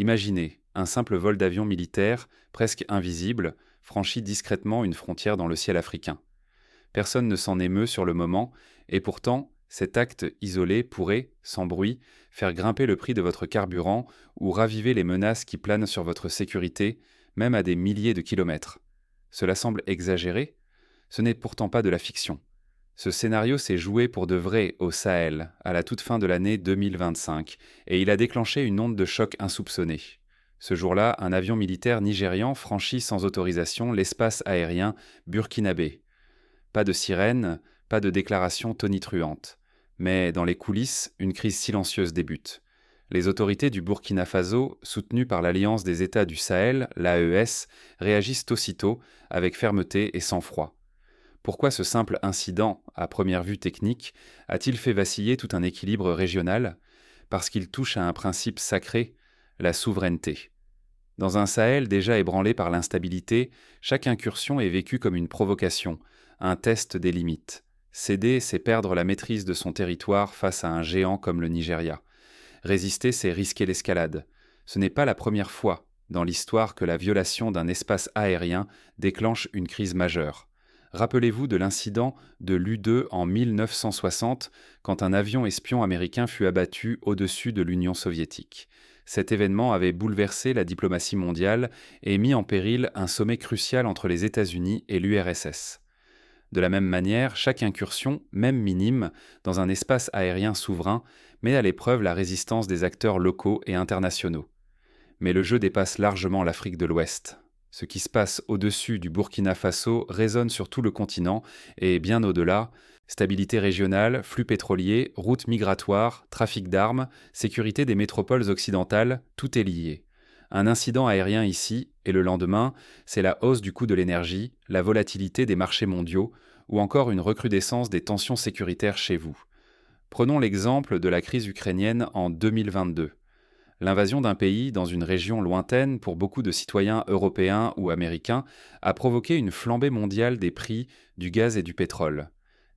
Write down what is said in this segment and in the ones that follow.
Imaginez, un simple vol d'avion militaire, presque invisible, franchit discrètement une frontière dans le ciel africain. Personne ne s'en émeut sur le moment, et pourtant, cet acte isolé pourrait, sans bruit, faire grimper le prix de votre carburant ou raviver les menaces qui planent sur votre sécurité, même à des milliers de kilomètres. Cela semble exagéré? Ce n'est pourtant pas de la fiction. Ce scénario s'est joué pour de vrai au Sahel, à la toute fin de l'année 2025, et il a déclenché une onde de choc insoupçonnée. Ce jour-là, un avion militaire nigérian franchit sans autorisation l'espace aérien burkinabé. Pas de sirène, pas de déclaration tonitruante. Mais dans les coulisses, une crise silencieuse débute. Les autorités du Burkina Faso, soutenues par l'Alliance des États du Sahel, l'AES, réagissent aussitôt, avec fermeté et sang-froid. Pourquoi ce simple incident, à première vue technique, a-t-il fait vaciller tout un équilibre régional? Parce qu'il touche à un principe sacré, la souveraineté. Dans un Sahel déjà ébranlé par l'instabilité, chaque incursion est vécue comme une provocation, un test des limites. Céder, c'est perdre la maîtrise de son territoire face à un géant comme le Nigeria. Résister, c'est risquer l'escalade. Ce n'est pas la première fois dans l'histoire que la violation d'un espace aérien déclenche une crise majeure. Rappelez-vous de l'incident de l'U-2 en 1960, quand un avion espion américain fut abattu au-dessus de l'Union soviétique. Cet événement avait bouleversé la diplomatie mondiale et mis en péril un sommet crucial entre les États-Unis et l'URSS. De la même manière, chaque incursion, même minime, dans un espace aérien souverain, met à l'épreuve la résistance des acteurs locaux et internationaux. Mais le jeu dépasse largement l'Afrique de l'Ouest. Ce qui se passe au-dessus du Burkina Faso résonne sur tout le continent et bien au-delà. Stabilité régionale, flux pétroliers, routes migratoires, trafic d'armes, sécurité des métropoles occidentales, tout est lié. Un incident aérien ici, et le lendemain, c'est la hausse du coût de l'énergie, la volatilité des marchés mondiaux, ou encore une recrudescence des tensions sécuritaires chez vous. Prenons l'exemple de la crise ukrainienne en 2022. L'invasion d'un pays dans une région lointaine pour beaucoup de citoyens européens ou américains a provoqué une flambée mondiale des prix du gaz et du pétrole.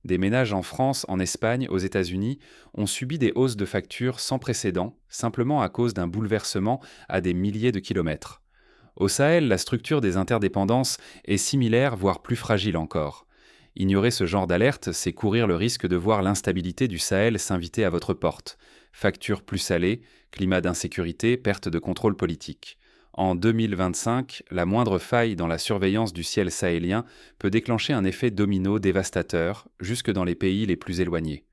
Des ménages en France, en Espagne, aux États-Unis ont subi des hausses de factures sans précédent, simplement à cause d'un bouleversement à des milliers de kilomètres. Au Sahel, la structure des interdépendances est similaire, voire plus fragile encore. Ignorer ce genre d'alerte, c'est courir le risque de voir l'instabilité du Sahel s'inviter à votre porte. Factures plus salées, climat d'insécurité, perte de contrôle politique. En 2025, la moindre faille dans la surveillance du ciel sahélien peut déclencher un effet domino dévastateur, jusque dans les pays les plus éloignés.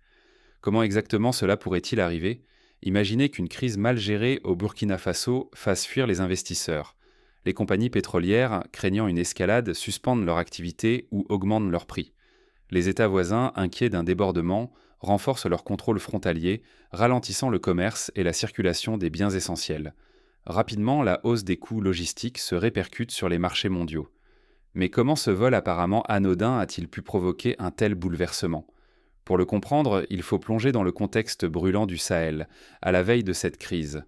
Comment exactement cela pourrait-il arriver? Imaginez qu'une crise mal gérée au Burkina Faso fasse fuir les investisseurs. Les compagnies pétrolières, craignant une escalade, suspendent leur activité ou augmentent leurs prix. Les États voisins, inquiets d'un débordement, renforcent leur contrôle frontalier, ralentissant le commerce et la circulation des biens essentiels. Rapidement, la hausse des coûts logistiques se répercute sur les marchés mondiaux. Mais comment ce vol apparemment anodin a-t-il pu provoquer un tel bouleversement? Pour le comprendre, il faut plonger dans le contexte brûlant du Sahel, à la veille de cette crise.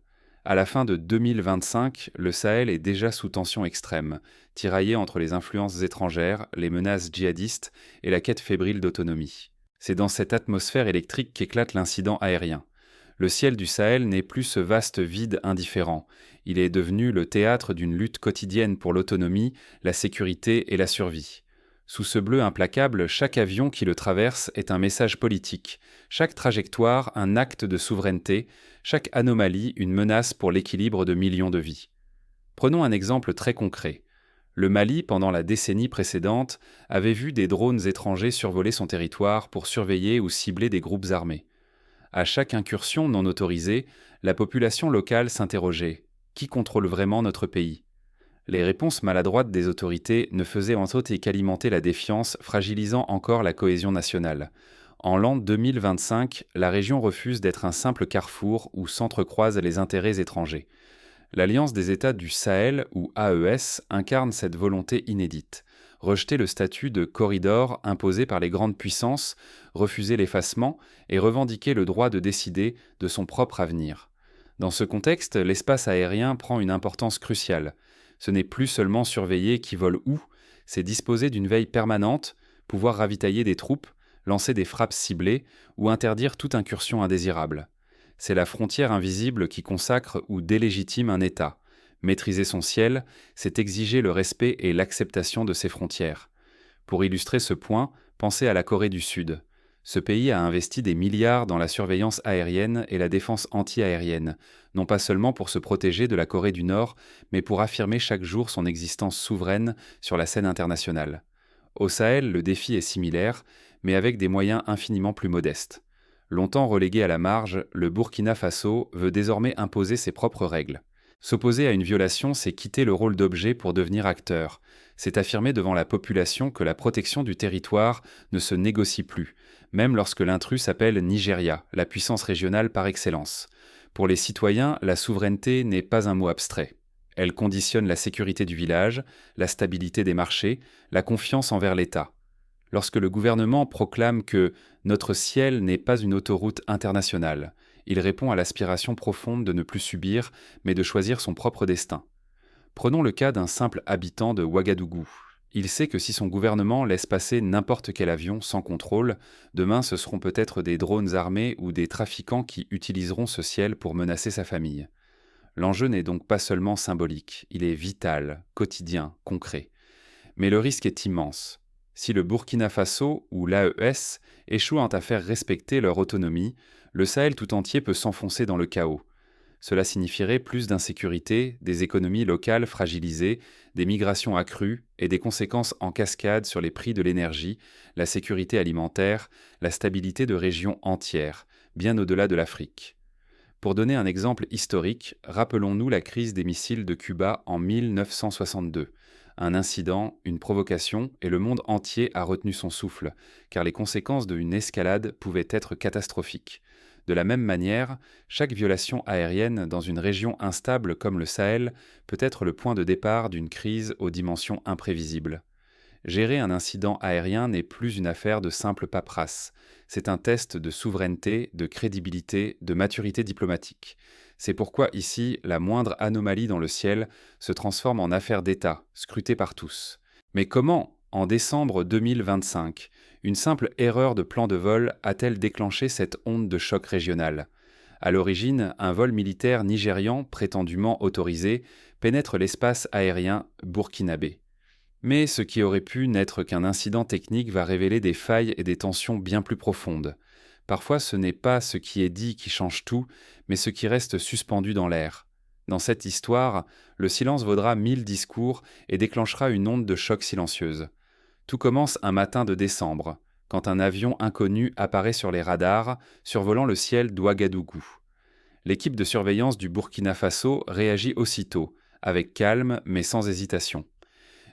À la fin de 2025, le Sahel est déjà sous tension extrême, tiraillé entre les influences étrangères, les menaces djihadistes et la quête fébrile d'autonomie. C'est dans cette atmosphère électrique qu'éclate l'incident aérien. Le ciel du Sahel n'est plus ce vaste vide indifférent. Il est devenu le théâtre d'une lutte quotidienne pour l'autonomie, la sécurité et la survie. Sous ce bleu implacable, chaque avion qui le traverse est un message politique, chaque trajectoire un acte de souveraineté, chaque anomalie une menace pour l'équilibre de millions de vies. Prenons un exemple très concret. Le Mali, pendant la décennie précédente, avait vu des drones étrangers survoler son territoire pour surveiller ou cibler des groupes armés. À chaque incursion non autorisée, la population locale s'interrogeait: qui contrôle vraiment notre pays? Les réponses maladroites des autorités ne faisaient en autre qu'alimenter la défiance, fragilisant encore la cohésion nationale. En l'an 2025, la région refuse d'être un simple carrefour où s'entrecroisent les intérêts étrangers. L'Alliance des États du Sahel, ou AES, incarne cette volonté inédite. Rejeter le statut de corridor imposé par les grandes puissances, refuser l'effacement et revendiquer le droit de décider de son propre avenir. Dans ce contexte, l'espace aérien prend une importance cruciale. Ce n'est plus seulement surveiller qui vole où, c'est disposer d'une veille permanente, pouvoir ravitailler des troupes, lancer des frappes ciblées ou interdire toute incursion indésirable. C'est la frontière invisible qui consacre ou délégitime un État. Maîtriser son ciel, c'est exiger le respect et l'acceptation de ses frontières. Pour illustrer ce point, pensez à la Corée du Sud. Ce pays a investi des milliards dans la surveillance aérienne et la défense anti-aérienne, non pas seulement pour se protéger de la Corée du Nord, mais pour affirmer chaque jour son existence souveraine sur la scène internationale. Au Sahel, le défi est similaire, mais avec des moyens infiniment plus modestes. Longtemps relégué à la marge, le Burkina Faso veut désormais imposer ses propres règles. S'opposer à une violation, c'est quitter le rôle d'objet pour devenir acteur. C'est affirmer devant la population que la protection du territoire ne se négocie plus, même lorsque l'intrus s'appelle Nigeria, la puissance régionale par excellence. Pour les citoyens, la souveraineté n'est pas un mot abstrait. Elle conditionne la sécurité du village, la stabilité des marchés, la confiance envers l'État. Lorsque le gouvernement proclame que notre ciel n'est pas une autoroute internationale, il répond à l'aspiration profonde de ne plus subir, mais de choisir son propre destin. Prenons le cas d'un simple habitant de Ouagadougou. Il sait que si son gouvernement laisse passer n'importe quel avion sans contrôle, demain ce seront peut-être des drones armés ou des trafiquants qui utiliseront ce ciel pour menacer sa famille. L'enjeu n'est donc pas seulement symbolique, il est vital, quotidien, concret. Mais le risque est immense. Si le Burkina Faso ou l'AES échouent à faire respecter leur autonomie, le Sahel tout entier peut s'enfoncer dans le chaos. Cela signifierait plus d'insécurité, des économies locales fragilisées, des migrations accrues et des conséquences en cascade sur les prix de l'énergie, la sécurité alimentaire, la stabilité de régions entières, bien au-delà de l'Afrique. Pour donner un exemple historique, rappelons-nous la crise des missiles de Cuba en 1962. Un incident, une provocation, et le monde entier a retenu son souffle, car les conséquences d'une escalade pouvaient être catastrophiques. De la même manière, chaque violation aérienne dans une région instable comme le Sahel peut être le point de départ d'une crise aux dimensions imprévisibles. Gérer un incident aérien n'est plus une affaire de simple paperasse. C'est un test de souveraineté, de crédibilité, de maturité diplomatique. C'est pourquoi ici, la moindre anomalie dans le ciel se transforme en affaire d'État, scrutée par tous. Mais comment, en décembre 2025, une simple erreur de plan de vol a-t-elle déclenché cette onde de choc régional ? À l'origine, un vol militaire nigérian, prétendument autorisé, pénètre l'espace aérien burkinabé. Mais ce qui aurait pu n'être qu'un incident technique va révéler des failles et des tensions bien plus profondes. Parfois, ce n'est pas ce qui est dit qui change tout, mais ce qui reste suspendu dans l'air. Dans cette histoire, le silence vaudra 1000 discours et déclenchera une onde de choc silencieuse. Tout commence un matin de décembre, quand un avion inconnu apparaît sur les radars, survolant le ciel d'Ouagadougou. L'équipe de surveillance du Burkina Faso réagit aussitôt, avec calme mais sans hésitation.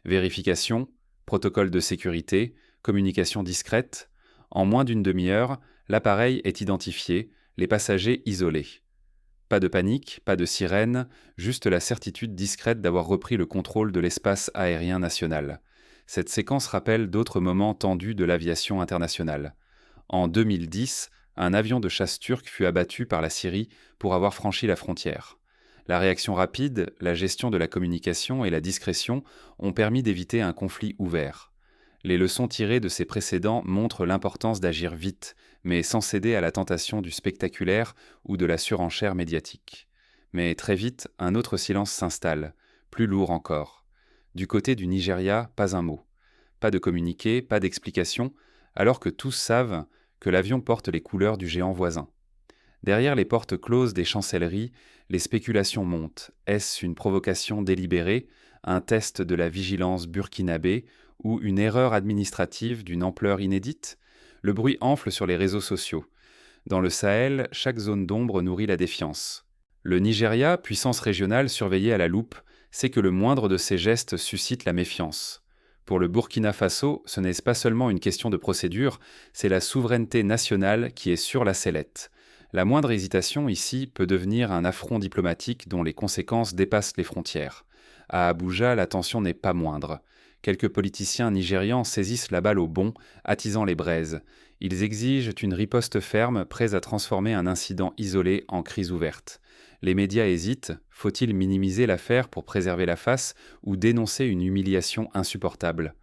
Vérification, protocole de sécurité, communication discrète. En moins d'une demi-heure, l'appareil est identifié, les passagers isolés. Pas de panique, pas de sirène, juste la certitude discrète d'avoir repris le contrôle de l'espace aérien national. Cette séquence rappelle d'autres moments tendus de l'aviation internationale. En 2010, un avion de chasse turc fut abattu par la Syrie pour avoir franchi la frontière. La réaction rapide, la gestion de la communication et la discrétion ont permis d'éviter un conflit ouvert. Les leçons tirées de ces précédents montrent l'importance d'agir vite, mais sans céder à la tentation du spectaculaire ou de la surenchère médiatique. Mais très vite, un autre silence s'installe, plus lourd encore. Du côté du Nigeria, pas un mot. Pas de communiqué, pas d'explication, alors que tous savent que l'avion porte les couleurs du géant voisin. Derrière les portes closes des chancelleries, les spéculations montent. Est-ce une provocation délibérée, un test de la vigilance burkinabé ou une erreur administrative d'une ampleur inédite ? Le bruit enfle sur les réseaux sociaux. Dans le Sahel, chaque zone d'ombre nourrit la défiance. Le Nigeria, puissance régionale surveillée à la loupe, sait que le moindre de ses gestes suscite la méfiance. Pour le Burkina Faso, ce n'est pas seulement une question de procédure, c'est la souveraineté nationale qui est sur la sellette. La moindre hésitation ici peut devenir un affront diplomatique dont les conséquences dépassent les frontières. À Abuja, la tension n'est pas moindre. Quelques politiciens nigérians saisissent la balle au bond, attisant les braises. Ils exigent une riposte ferme, prêts à transformer un incident isolé en crise ouverte. Les médias hésitent, faut-il minimiser l'affaire pour préserver la face ou dénoncer une humiliation insupportable ?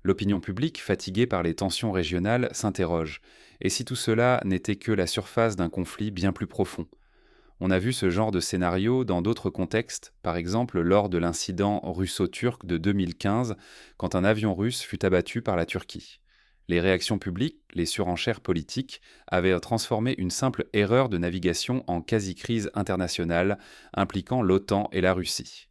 L'opinion publique, fatiguée par les tensions régionales, s'interroge. Et si tout cela n'était que la surface d'un conflit bien plus profond ? On a vu ce genre de scénario dans d'autres contextes, par exemple lors de l'incident russo-turc de 2015, quand un avion russe fut abattu par la Turquie. Les réactions publiques, les surenchères politiques avaient transformé une simple erreur de navigation en quasi-crise internationale impliquant l'OTAN et la Russie.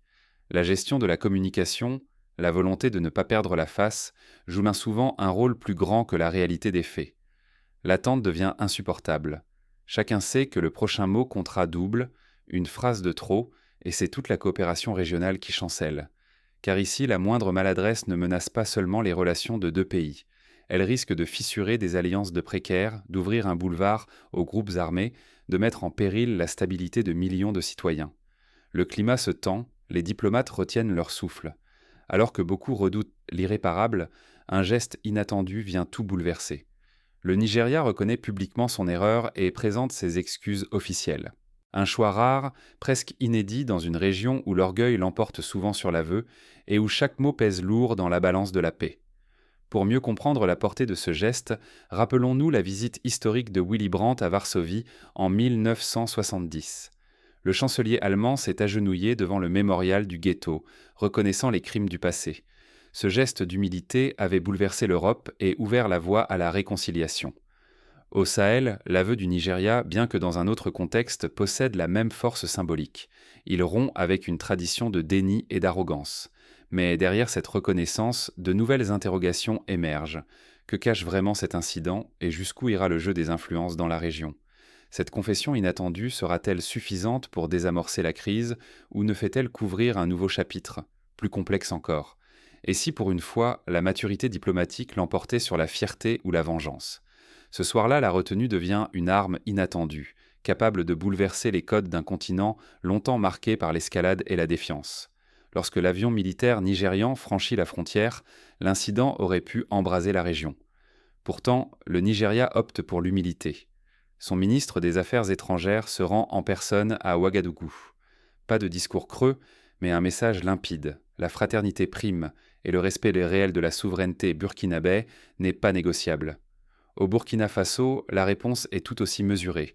La gestion de la communication, la volonté de ne pas perdre la face, joue bien souvent un rôle plus grand que la réalité des faits. L'attente devient insupportable. Chacun sait que le prochain mot comptera double, une phrase de trop, et c'est toute la coopération régionale qui chancelle. Car ici, la moindre maladresse ne menace pas seulement les relations de deux pays. Elle risque de fissurer des alliances de précaires, d'ouvrir un boulevard aux groupes armés, de mettre en péril la stabilité de millions de citoyens. Le climat se tend, les diplomates retiennent leur souffle. Alors que beaucoup redoutent l'irréparable, un geste inattendu vient tout bouleverser. Le Nigeria reconnaît publiquement son erreur et présente ses excuses officielles. Un choix rare, presque inédit dans une région où l'orgueil l'emporte souvent sur l'aveu et où chaque mot pèse lourd dans la balance de la paix. Pour mieux comprendre la portée de ce geste, rappelons-nous la visite historique de Willy Brandt à Varsovie en 1970. Le chancelier allemand s'est agenouillé devant le mémorial du ghetto, reconnaissant les crimes du passé. Ce geste d'humilité avait bouleversé l'Europe et ouvert la voie à la réconciliation. Au Sahel, l'aveu du Nigeria, bien que dans un autre contexte, possède la même force symbolique. Il rompt avec une tradition de déni et d'arrogance. Mais derrière cette reconnaissance, de nouvelles interrogations émergent. Que cache vraiment cet incident et jusqu'où ira le jeu des influences dans la région ? Cette confession inattendue sera-t-elle suffisante pour désamorcer la crise ou ne fait-elle qu'ouvrir un nouveau chapitre, plus complexe encore ? Et si pour une fois, la maturité diplomatique l'emportait sur la fierté ou la vengeance ? Ce soir-là, la retenue devient une arme inattendue, capable de bouleverser les codes d'un continent longtemps marqué par l'escalade et la défiance. Lorsque l'avion militaire nigérian franchit la frontière, l'incident aurait pu embraser la région. Pourtant, le Nigeria opte pour l'humilité. Son ministre des Affaires étrangères se rend en personne à Ouagadougou. Pas de discours creux, mais un message limpide. La fraternité prime et le respect réel de la souveraineté burkinabé n'est pas négociable. Au Burkina Faso, la réponse est tout aussi mesurée.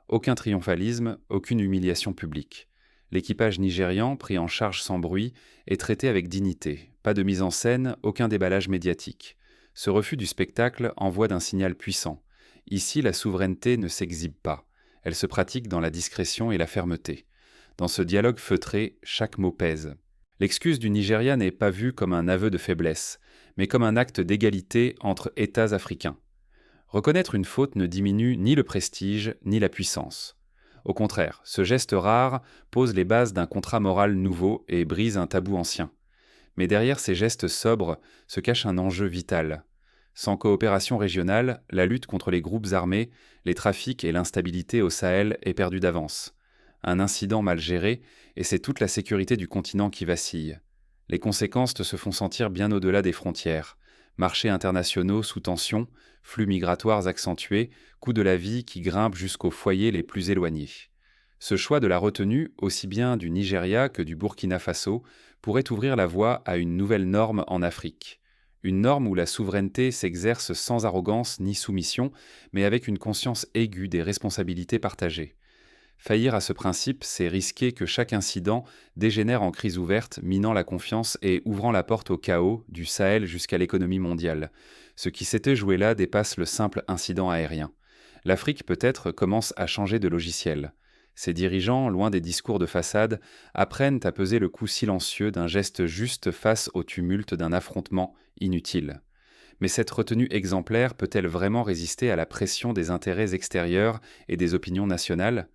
Aucun triomphalisme, aucune humiliation publique. L'équipage nigérian, pris en charge sans bruit, est traité avec dignité. Pas de mise en scène, aucun déballage médiatique. Ce refus du spectacle envoie d'un signal puissant. Ici, la souveraineté ne s'exhibe pas. Elle se pratique dans la discrétion et la fermeté. Dans ce dialogue feutré, chaque mot pèse. L'excuse du Nigeria n'est pas vue comme un aveu de faiblesse, mais comme un acte d'égalité entre États africains. Reconnaître une faute ne diminue ni le prestige ni la puissance. Au contraire, ce geste rare pose les bases d'un contrat moral nouveau et brise un tabou ancien. Mais derrière ces gestes sobres se cache un enjeu vital. Sans coopération régionale, la lutte contre les groupes armés, les trafics et l'instabilité au Sahel est perdue d'avance. Un incident mal géré, et c'est toute la sécurité du continent qui vacille. Les conséquences se font sentir bien au-delà des frontières. Marchés internationaux sous tension, flux migratoires accentués, coût de la vie qui grimpe jusqu'aux foyers les plus éloignés. Ce choix de la retenue, aussi bien du Nigeria que du Burkina Faso, pourrait ouvrir la voie à une nouvelle norme en Afrique. Une norme où la souveraineté s'exerce sans arrogance ni soumission, mais avec une conscience aiguë des responsabilités partagées. Faillir à ce principe, c'est risquer que chaque incident dégénère en crise ouverte, minant la confiance et ouvrant la porte au chaos, du Sahel jusqu'à l'économie mondiale. Ce qui s'était joué là dépasse le simple incident aérien. L'Afrique, peut-être, commence à changer de logiciel. Ses dirigeants, loin des discours de façade, apprennent à peser le coup silencieux d'un geste juste face au tumulte d'un affrontement inutile. Mais cette retenue exemplaire peut-elle vraiment résister à la pression des intérêts extérieurs et des opinions nationales ?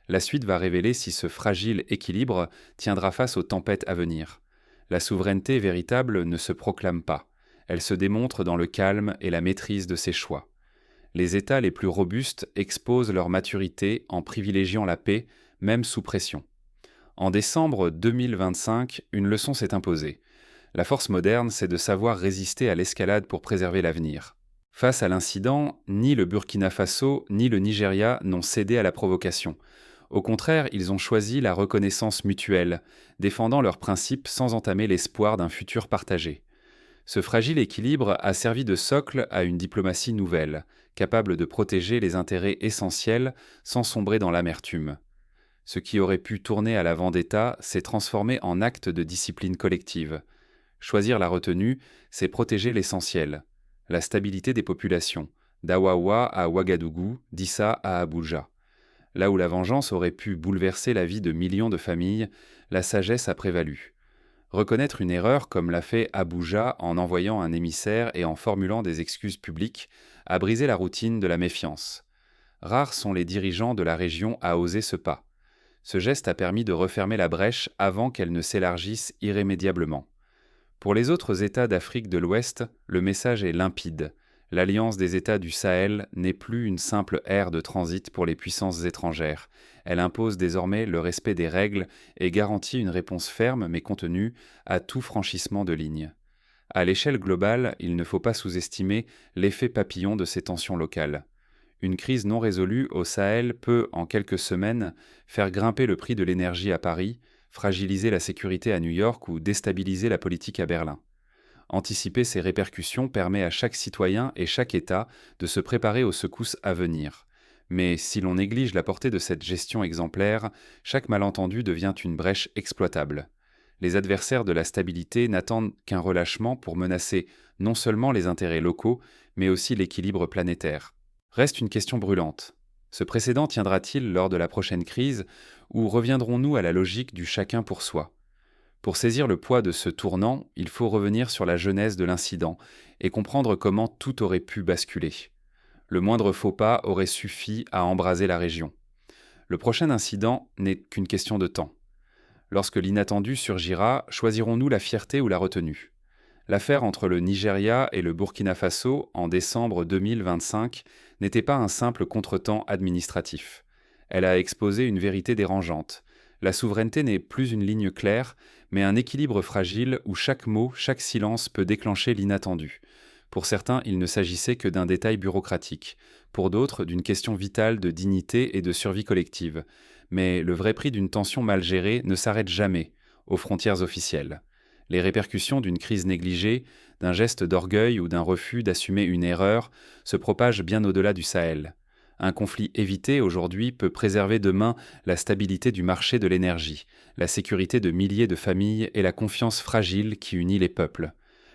La suite va révéler si ce fragile équilibre tiendra face aux tempêtes à venir. La souveraineté véritable ne se proclame pas. Elle se démontre dans le calme et la maîtrise de ses choix. Les États les plus robustes exposent leur maturité en privilégiant la paix, même sous pression. En décembre 2025, une leçon s'est imposée. La force moderne, c'est de savoir résister à l'escalade pour préserver l'avenir. Face à l'incident, ni le Burkina Faso ni le Nigeria n'ont cédé à la provocation. Au contraire, ils ont choisi la reconnaissance mutuelle, défendant leurs principes sans entamer l'espoir d'un futur partagé. Ce fragile équilibre a servi de socle à une diplomatie nouvelle, capable de protéger les intérêts essentiels sans sombrer dans l'amertume. Ce qui aurait pu tourner à la vendetta s'est transformé en acte de discipline collective. Choisir la retenue, c'est protéger l'essentiel, la stabilité des populations, d'Awawa à Ouagadougou, d'Issa à Abuja. Là où la vengeance aurait pu bouleverser la vie de millions de familles, la sagesse a prévalu. Reconnaître une erreur, comme l'a fait Abuja en envoyant un émissaire et en formulant des excuses publiques, a brisé la routine de la méfiance. Rares sont les dirigeants de la région à oser ce pas. Ce geste a permis de refermer la brèche avant qu'elle ne s'élargisse irrémédiablement. Pour les autres États d'Afrique de l'Ouest, le message est limpide. L'Alliance des États du Sahel n'est plus une simple aire de transit pour les puissances étrangères. Elle impose désormais le respect des règles et garantit une réponse ferme mais contenue à tout franchissement de ligne. À l'échelle globale, il ne faut pas sous-estimer l'effet papillon de ces tensions locales. Une crise non résolue au Sahel peut, en quelques semaines, faire grimper le prix de l'énergie à Paris, fragiliser la sécurité à New York ou déstabiliser la politique à Berlin. Anticiper ces répercussions permet à chaque citoyen et chaque État de se préparer aux secousses à venir. Mais si l'on néglige la portée de cette gestion exemplaire, chaque malentendu devient une brèche exploitable. Les adversaires de la stabilité n'attendent qu'un relâchement pour menacer non seulement les intérêts locaux, mais aussi l'équilibre planétaire. Reste une question brûlante. Ce précédent tiendra-t-il lors de la prochaine crise, ou reviendrons-nous à la logique du chacun pour soi ? Pour saisir le poids de ce tournant, il faut revenir sur la genèse de l'incident et comprendre comment tout aurait pu basculer. Le moindre faux pas aurait suffi à embraser la région. Le prochain incident n'est qu'une question de temps. Lorsque l'inattendu surgira, choisirons-nous la fierté ou la retenue ? L'affaire entre le Nigeria et le Burkina Faso en décembre 2025 n'était pas un simple contretemps administratif. Elle a exposé une vérité dérangeante. La souveraineté n'est plus une ligne claire, mais un équilibre fragile où chaque mot, chaque silence peut déclencher l'inattendu. Pour certains, il ne s'agissait que d'un détail bureaucratique. Pour d'autres, d'une question vitale de dignité et de survie collective. Mais le vrai prix d'une tension mal gérée ne s'arrête jamais aux frontières officielles. Les répercussions d'une crise négligée, d'un geste d'orgueil ou d'un refus d'assumer une erreur se propagent bien au-delà du Sahel. Un conflit évité aujourd'hui peut préserver demain la stabilité du marché de l'énergie, la sécurité de milliers de familles et la confiance fragile qui unit les peuples.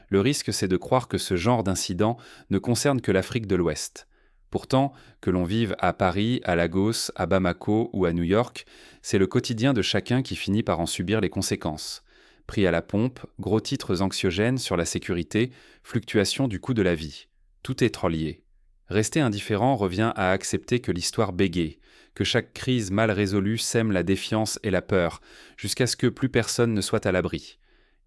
Le risque, c'est de croire que ce genre d'incident ne concerne que l'Afrique de l'Ouest. Pourtant, que l'on vive à Paris, à Lagos, à Bamako ou à New York, c'est le quotidien de chacun qui finit par en subir les conséquences. Prix à la pompe, gros titres anxiogènes sur la sécurité, fluctuation du coût de la vie. Tout est relié. Rester indifférent revient à accepter que l'histoire bégaye, que chaque crise mal résolue sème la défiance et la peur, jusqu'à ce que plus personne ne soit à l'abri.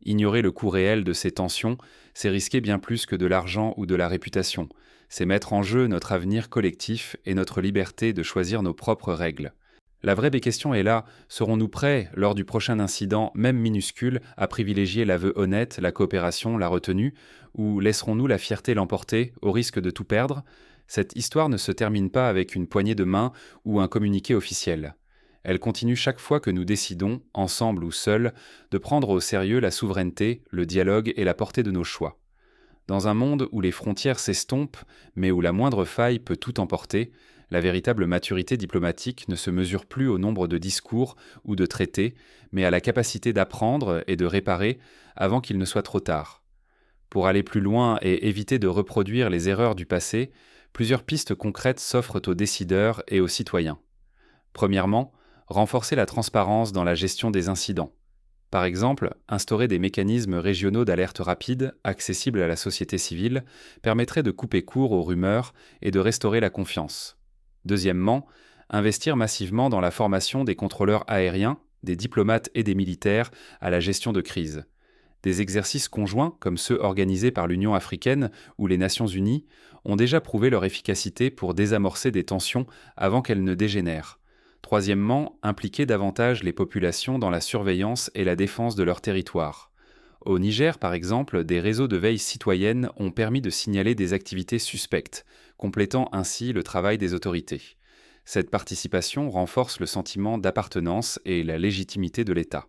Ignorer le coût réel de ces tensions, c'est risquer bien plus que de l'argent ou de la réputation. C'est mettre en jeu notre avenir collectif et notre liberté de choisir nos propres règles. La vraie question est là, serons-nous prêts, lors du prochain incident, même minuscule, à privilégier l'aveu honnête, la coopération, la retenue, ou laisserons-nous la fierté l'emporter, au risque de tout perdre ? Cette histoire ne se termine pas avec une poignée de main ou un communiqué officiel. Elle continue chaque fois que nous décidons, ensemble ou seuls, de prendre au sérieux la souveraineté, le dialogue et la portée de nos choix. Dans un monde où les frontières s'estompent, mais où la moindre faille peut tout emporter, la véritable maturité diplomatique ne se mesure plus au nombre de discours ou de traités, mais à la capacité d'apprendre et de réparer avant qu'il ne soit trop tard. Pour aller plus loin et éviter de reproduire les erreurs du passé, plusieurs pistes concrètes s'offrent aux décideurs et aux citoyens. Premièrement, renforcer la transparence dans la gestion des incidents. Par exemple, instaurer des mécanismes régionaux d'alerte rapide, accessibles à la société civile, permettrait de couper court aux rumeurs et de restaurer la confiance. Deuxièmement, investir massivement dans la formation des contrôleurs aériens, des diplomates et des militaires à la gestion de crise. Des exercices conjoints, comme ceux organisés par l'Union africaine ou les Nations unies, ont déjà prouvé leur efficacité pour désamorcer des tensions avant qu'elles ne dégénèrent. Troisièmement, impliquer davantage les populations dans la surveillance et la défense de leur territoire. Au Niger, par exemple, des réseaux de veille citoyenne ont permis de signaler des activités suspectes, complétant ainsi le travail des autorités. Cette participation renforce le sentiment d'appartenance et la légitimité de l'État.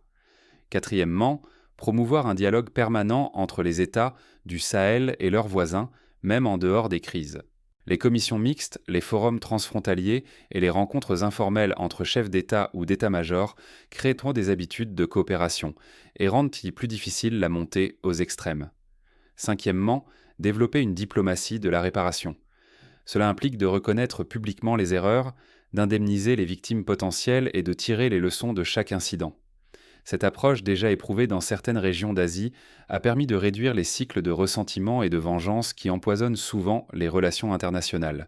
Quatrièmement, promouvoir un dialogue permanent entre les États du Sahel et leurs voisins, même en dehors des crises. Les commissions mixtes, les forums transfrontaliers et les rencontres informelles entre chefs d'État ou d'état-major créent des habitudes de coopération et rendent plus difficile la montée aux extrêmes. Cinquièmement, développer une diplomatie de la réparation. Cela implique de reconnaître publiquement les erreurs, d'indemniser les victimes potentielles et de tirer les leçons de chaque incident. Cette approche, déjà éprouvée dans certaines régions d'Asie, a permis de réduire les cycles de ressentiment et de vengeance qui empoisonnent souvent les relations internationales.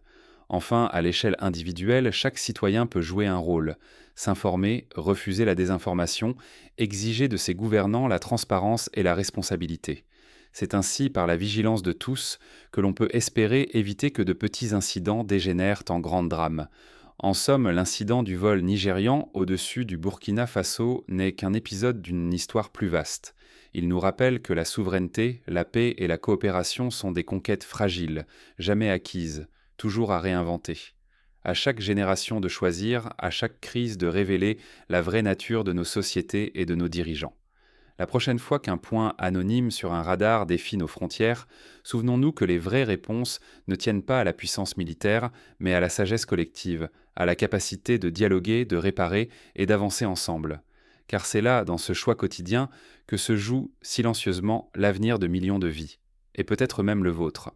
Enfin, à l'échelle individuelle, chaque citoyen peut jouer un rôle, s'informer, refuser la désinformation, exiger de ses gouvernants la transparence et la responsabilité. C'est ainsi, par la vigilance de tous, que l'on peut espérer éviter que de petits incidents dégénèrent en grands drames. En somme, l'incident du vol nigérian au-dessus du Burkina Faso n'est qu'un épisode d'une histoire plus vaste. Il nous rappelle que la souveraineté, la paix et la coopération sont des conquêtes fragiles, jamais acquises, toujours à réinventer. À chaque génération de choisir, à chaque crise de révéler la vraie nature de nos sociétés et de nos dirigeants. La prochaine fois qu'un point anonyme sur un radar défie nos frontières, souvenons-nous que les vraies réponses ne tiennent pas à la puissance militaire, mais à la sagesse collective, à la capacité de dialoguer, de réparer et d'avancer ensemble. Car c'est là, dans ce choix quotidien, que se joue silencieusement l'avenir de millions de vies, et peut-être même le vôtre.